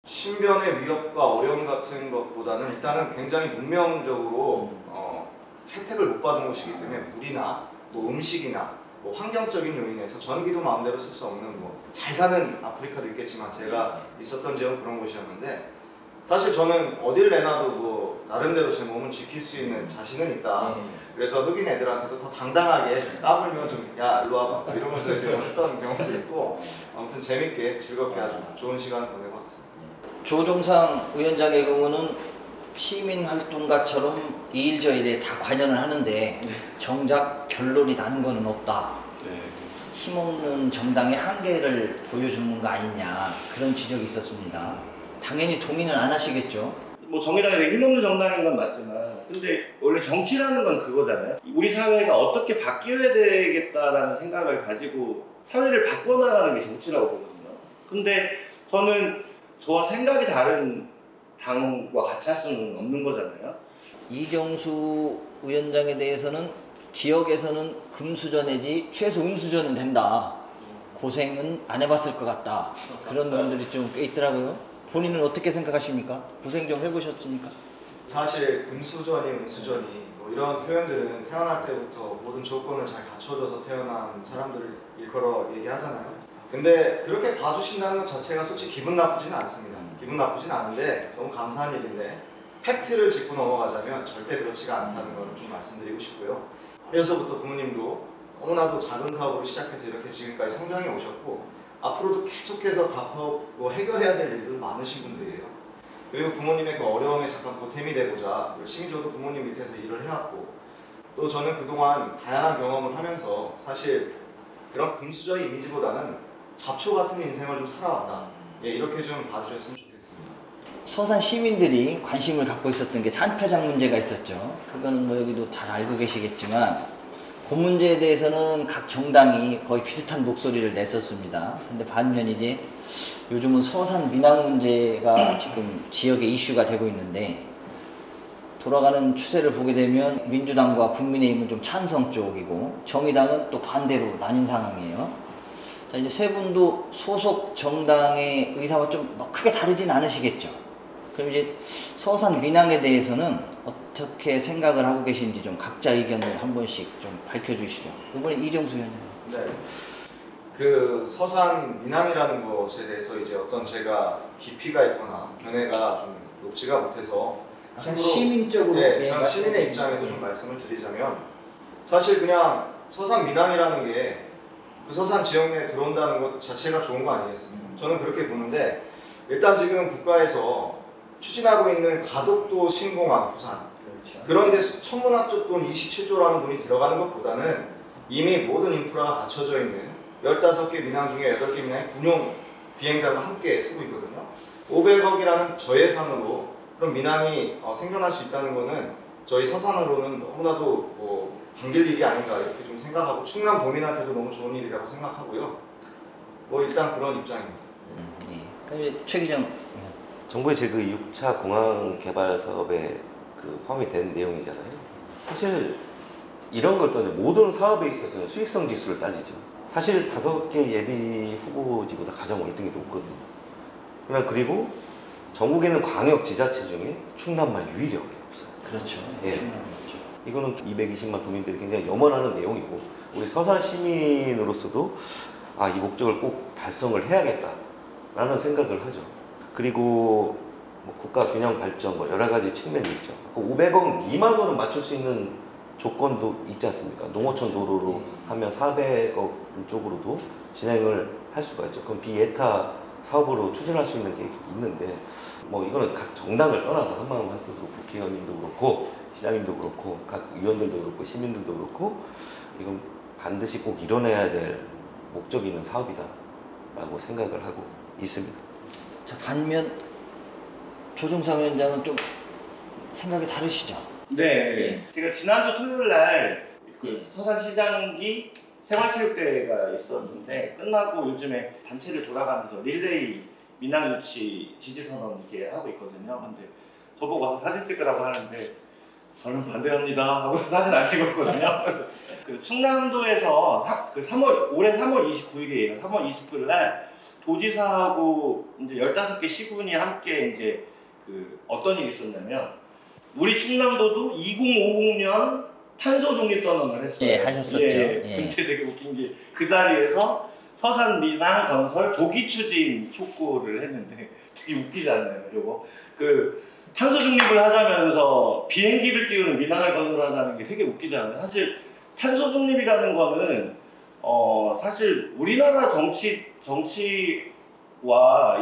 신변의 위협과 어려움 같은 것보다는 일단은 굉장히 문명적으로 혜택을 못 받은 곳이기 때문에 물이나 뭐 음식이나 뭐 환경적인 요인에서 전기도 마음대로 쓸 수 없는 뭐 잘 사는 아프리카도 있겠지만 제가 있었던 지역은 그런 곳이었는데 사실 저는 어딜 내놔도 뭐 나름대로 제 몸을 지킬 수 있는 자신은 있다. 그래서 흑인 애들한테도 더 당당하게 까불면 좀 야 일로 와봐 이러면서 이제 했던 경험도 있고 아무튼 재밌게 즐겁게 아주 좋은 시간을 보내고 왔습니다. 조종상 위원장의 경우는 시민활동가처럼 이 일 저 일에 다 관여를 하는데 정작 결론이 나는 거는 없다. 힘없는 정당의 한계를 보여주는 거 아니냐 그런 지적이 있었습니다. 당연히 동의는 안 하시겠죠? 뭐 정의당이 되게 힘없는 정당인 건 맞지만 근데 원래 정치라는 건 그거잖아요. 우리 사회가 어떻게 바뀌어야 되겠다라는 생각을 가지고 사회를 바꿔나가는 게 정치라고 보거든요. 근데 저는 저와 생각이 다른 당과 같이 할 수는 없는 거잖아요. 이정수 위원장에 대해서는 지역에서는 금수저 내지 최소 음수저는 된다. 고생은 안 해봤을 것 같다. 그런 분들이 좀 꽤 있더라고요. 본인은 어떻게 생각하십니까? 고생 좀 해보셨습니까? 사실 금수저니 은수저니 뭐 이런 표현들은 태어날 때부터 모든 조건을 잘 갖춰줘서 태어난 사람들을 일컬어 얘기하잖아요. 근데 그렇게 봐주신다는 것 자체가 솔직히 기분 나쁘지는 않습니다. 기분 나쁘진 않은데 너무 감사한 일인데 팩트를 짚고 넘어가자면 절대 그렇지가 않다는 걸 좀 말씀드리고 싶고요. 그래서부터 부모님도 너무나도 작은 사업으로 시작해서 이렇게 지금까지 성장해 오셨고 앞으로도 계속해서 갚고 해결해야 될 일들 많으신 분들이에요. 그리고 부모님의 그 어려움에 잠깐 보탬이 되고자 열심히 저도 부모님 밑에서 일을 해왔고 또 저는 그동안 다양한 경험을 하면서 사실 그런 금수저의 이미지보다는 잡초 같은 인생을 좀 살아왔다. 예, 이렇게 좀 봐주셨으면 좋겠습니다. 서산 시민들이 관심을 갖고 있었던 게 산표장 문제가 있었죠. 그거는 뭐 여기도 잘 알고 계시겠지만 그 문제에 대해서는 각 정당이 거의 비슷한 목소리를 냈었습니다. 근데 반면 이제 요즘은 서산 민항 문제가 지금 지역의 이슈가 되고 있는데 돌아가는 추세를 보게 되면 민주당과 국민의힘은 좀 찬성 쪽이고 정의당은 또 반대로 나뉜 상황이에요. 자, 이제 세 분도 소속 정당의 의사와 좀 크게 다르진 않으시겠죠. 그럼 이제 서산 민항에 대해서는 어떻게 생각을 하고 계신지 좀 각자 의견을 한 번씩 좀 밝혀주시죠. 이번에 이정수 위원님. 네. 그 서산 민항이라는 것에 대해서 이제 어떤 제가 깊이가 있거나 견해가 좀 높지가 못해서 시민적으로 네, 저는 시민의 입장에서 좀 말씀을 드리자면 사실 그냥 서산 민항이라는 게 그 서산 지역 내에 들어온다는 것 자체가 좋은 거 아니겠습니까? 저는 그렇게 보는데 일단 지금 국가에서 추진하고 있는 가덕도 신공항 부산 그런데 천문학적 돈 27조라는 돈이 들어가는 것보다는 이미 모든 인프라가 갖춰져 있는 15개 민항 중에 8개 민항의 군용 비행장과 함께 쓰고 있거든요. 500억이라는 저예산으로 그런 민항이 생겨날 수 있다는 것은 저희 서산으로는 너무나도 반길 일이 아닌가 이렇게 좀 생각하고 충남 도민한테도 너무 좋은 일이라고 생각하고요. 뭐 일단 그런 입장입니다. 네. 그럼 이제 최기정. 정부의 제 그 6차 공항 개발 사업에 그 포함이 된 내용이잖아요. 사실 이런 걸 떠나 모든 사업에 있어서는 수익성 지수를 따지죠. 사실 5개 예비 후보지보다 가장 월등히 높거든요. 그러나 그리고 전국에는 광역 지자체 중에 충남만 유일하게 없어요. 그렇죠. 예. 이거는 220만 도민들이 굉장히 염원하는 내용이고 우리 서산 시민으로서도 이 목적을 꼭 달성을 해야겠다라는 생각을 하죠. 그리고 뭐 국가 균형 발전 여러 가지 측면이 있죠. 500억 미만으로 맞출 수 있는 조건도 있지 않습니까? 농어촌 도로로 하면 400억 쪽으로도 진행을 할 수가 있죠. 그럼 비예타 사업으로 추진할 수 있는 게 있는데 뭐 이거는 각 정당을 떠나서 한마음 한뜻으로 국회의원님도 그렇고 시장님도 그렇고 각 의원들도 그렇고 시민들도 그렇고 이건 반드시 꼭 이뤄내야 될 목적이 있는 사업이다 라고 생각을 하고 있습니다. 자, 반면 조종상 위원장은 좀 생각이 다르시죠? 네. 제가 지난주 토요일 날 그 서산시장기 생활체육대회가 있었는데 끝나고 요즘에 단체를 돌아가면서 릴레이 민항 유치 지지선언 이렇게 하고 있거든요. 근데 저보고 와서 사진 찍으라고 하는데 저는 반대합니다 하고 사진 안 찍었거든요. 그래서 그 충남도에서 올해 3월 29일이에요. 3월 29일 날 도지사하고 이제 15개 시군이 함께 이제 그 어떤 일이 있었냐면 우리 충남도도 2050년 탄소 중립 선언을 했어요. 예, 하셨었죠. 예. 예. 근데 되게 웃긴 게 그 자리에서 서산 민항 건설 조기 추진 촉구를 했는데 되게 웃기지 않나요, 요거? 그 탄소 중립을 하자면서 비행기를 띄우는 민항을 건설하자는 게 되게 웃기지 않아요? 사실 탄소 중립이라는 거는 사실 우리나라 정치와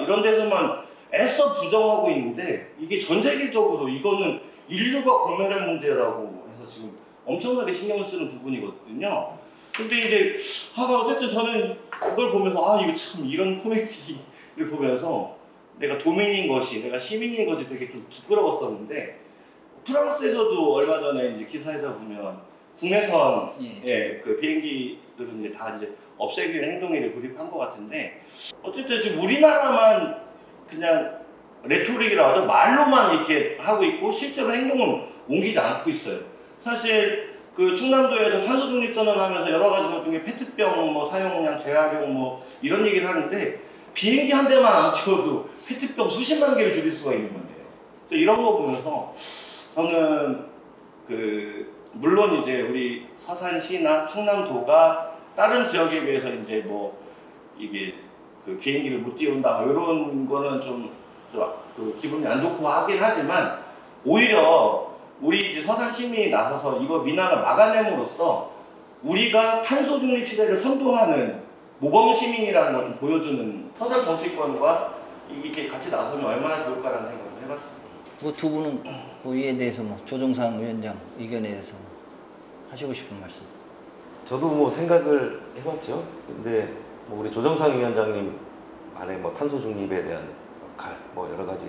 이런 데서만 애써 부정하고 있는데 이게 전 세계적으로 이거는 인류가 공멸할 문제라고 해서 지금 엄청나게 신경을 쓰는 부분이거든요. 근데 이제 어쨌든 저는 그걸 보면서 이거 참 이런 코미디를 보면서 내가 도민인 것이, 내가 시민인 것이 되게 좀 부끄러웠었는데 프랑스에서도 얼마 전에 이제 기사에다 보면 국내선 그 비행기들은 이제 다 이제 없애기 위한 행동회를 구입한 것 같은데 어쨌든 지금 우리나라만 그냥 레토릭이라고 하죠. 말로만 이렇게 하고 있고 실제로 행동은 옮기지 않고 있어요. 사실 그 충남도에서 탄소 중립 선언하면서 여러 가지 것 중에 페트병 뭐 사용량 재활용 뭐 이런 얘기를 하는데 비행기 한 대만 안 키워도 페트병 수십만 개를 줄일 수가 있는 건데요. 그래서 이런 거 보면서 저는 물론 이제 우리 서산시나 충남도가 다른 지역에 비해서 이제 뭐 이게 그 비행기를 못 띄운다 이런 거는 좀 기분이 안 좋고 하긴 하지만 오히려 우리 이제 서산 시민이 나서서 이거 민항을 막아냄으로써 우리가 탄소 중립 시대를 선도하는 모범 시민이라는 걸 좀 보여주는 서산 정치권과 이게 같이 나서면 얼마나 좋을까라는 생각을 해봤습니다. 그 두 분은 이에 대해서 조정상 위원장 의견에 대해서 하시고 싶은 말씀? 저도 뭐 생각을 해봤죠. 근데 뭐 우리 조정상 위원장님 말에 뭐 탄소 중립에 대한 역할 뭐 여러 가지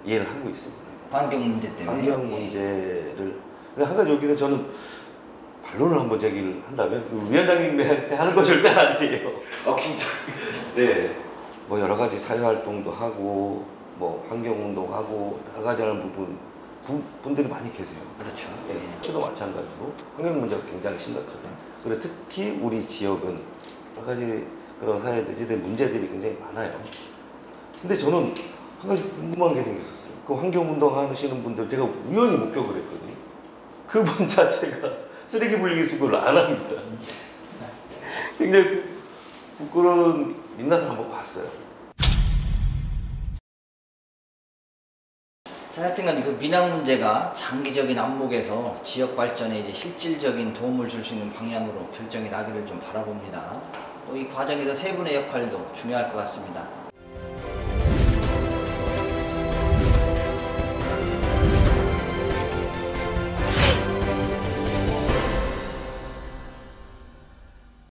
이해를 하고 있습니다. 환경 문제 때문에. 환경 문제를 근데 한 가지 여기서 저는 반론을 한번 제기를 한다면 위원장님한테 하는 거 절대 아니에요. 긴장. 네. 뭐 여러 가지 사회 활동도 하고 뭐 환경 운동하고 여러 가지 하는 분들이 많이 계세요. 그렇죠. 예. 저도 마찬가지로 환경 문제가 굉장히 심각하다. 그리고 특히 우리 지역은 여러 가지 그런 사회들의 문제들이 굉장히 많아요. 근데 저는 한 가지 궁금한 게 생겼었어요. 그 환경 운동 하시는 분들 제가 우연히 목격을 했거든요. 그분 자체가 쓰레기 분리수거를 안 합니다. 굉장히 부끄러운 민낯을 한번 봤어요. 자, 하여튼간 그 민항 문제가 장기적인 안목에서 지역 발전에 이제 실질적인 도움을 줄 수 있는 방향으로 결정이 나기를 좀 바라봅니다. 이 과정에서 세 분의 역할도 중요할 것 같습니다.